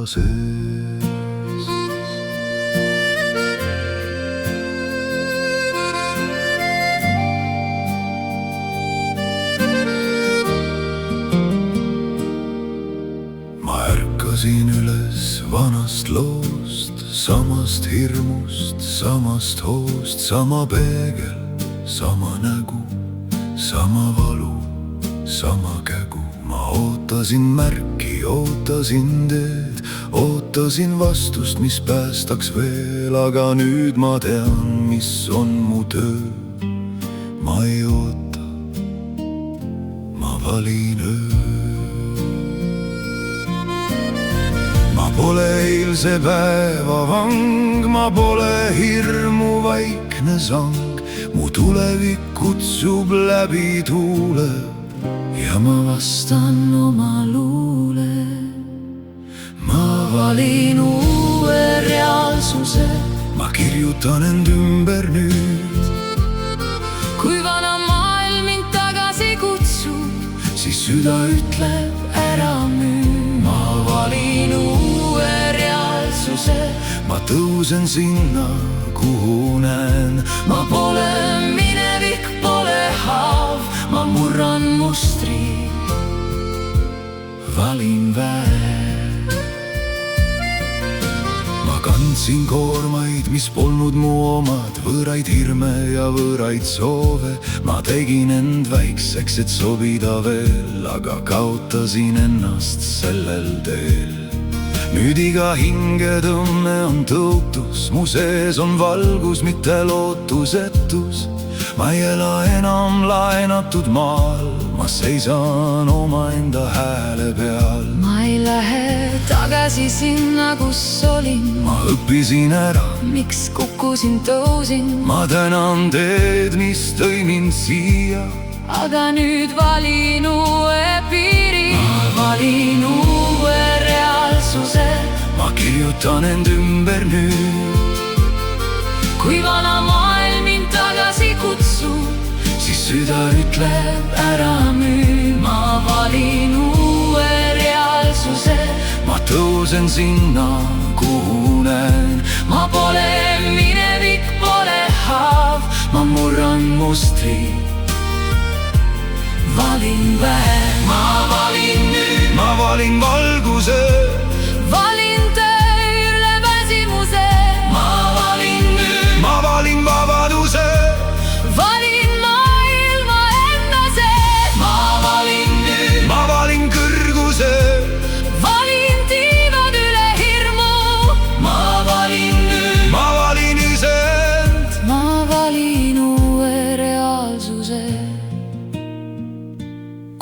sees. Ma ärkasin üles vanast loost, samast hirmust, samast hoost, sama peegel, sama nägu, sama valu, sama kägu. Ma ootasin märki, ootasin teed, ootasin vastust, mis päästaks veel, aga nüüd ma tean, mis on mu töö. Ma ei oota, ma valin öö. Ma pole eilse päeva vang, ma pole hirmu vaikne sang. Mu tulevik kutsub läbi tuule ja ma vastan oma luule. Ma valin uue reaalsuse, ma kirjutan end ümber nüüd. Kui vana maailm mind tagasi kutsub, siis süda ütleb ära müü. Ma valin uue reaalsuse, ma tõusen sinna, kuhu näen. Ma pole minevik, pole haav, ma murran mustri, valin väe. Ma kandsin koormaid, mis polnud mu omad, võõraid hirme ja võõraid soove. Ma tegin end väikseks, et sobida veel, aga kaotasin ennast sellel teel. Nüüd iga hingetõmme on tõotus, mu sees on valgus, mitte lootusetus. Ma ei ela enam laenatud maal, ma seisan omaenda hääle peal. Ma ei lähe tagasi sinna, kus olin. Ma õppisin ära, miks kukkusin, tõusin. Ma tänan teed, mis tõi mind siia, aga nüüd valin uue piiri. Ma valin uue reaalsuse, ma kirjutan end ümber nüüd. Kui vana maailm mind tagasi kutsub, siis süda ütleb ära müü. Ma valin uue reaalsuse, ma tõusen sinna, kuhu näen. Ma pole minevik, pole haav, ma murran mustri, valin väe. Ma valin nüüd, ma valin valguse, valin töö üle väsimuse. Ma valin nüüd, ma valin vabaduse, valin maailma enda sees. Ma valin nüüd, ma valin kõrguse, valin tiivad üle hirmu. Ma valin nüüd, ma valin iseend. Ma valin uue reaalsuse.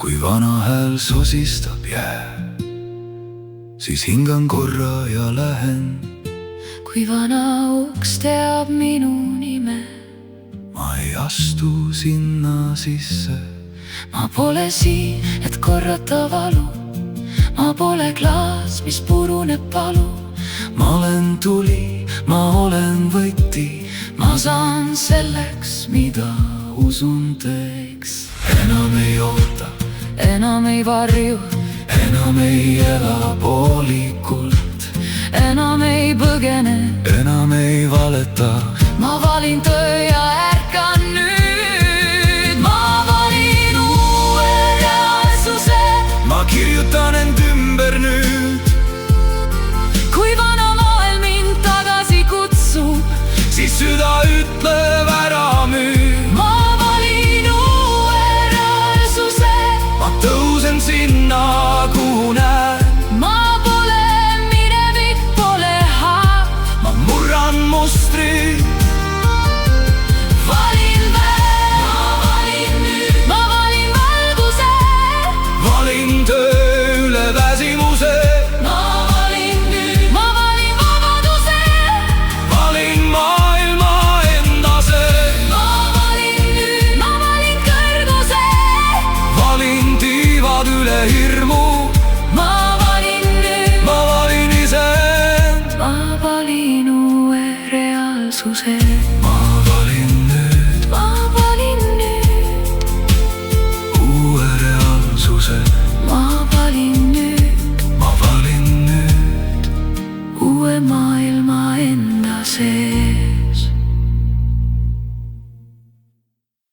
Kui vana hääl sosistab jää, siis hingan korra ja lähen. Kui vana uks teab minu nime, ma ei astu sinna sisse. Ma pole siin, et korrata valu, ma pole klaas, mis puruneb palu. Ma olen tuli, ma olen võti, ma saan selleks, mida usun teeks. Enam ei oota, enam ei varju, enam ei ela poolikult, enam ei põgene, enam ei valeta. Ma valin töö ja ärkan nüüd. Ma valin uue reaalsuse, ma kirjutan end ümber nüüd. Kui vana maailm mind tagasi kutsub, siis süda ütleb ära müü. Ma valin uue reaalsuse, ma tõusen sinna, kuhu näen. Ma pole minevik, pole haav, ma murran mustri, valin väe. Ma valin nüüd, ma valin valguse, valin töö üle väsimuse. Ma valin nüüd, ma valin vabaduse, valin maailma enda sees. Ma valin nüüd, ma valin kõrguse, valin tiivad üle hirmu. Ma valin nüüd, ma valin iseend. Ma valin uue reaalsuse.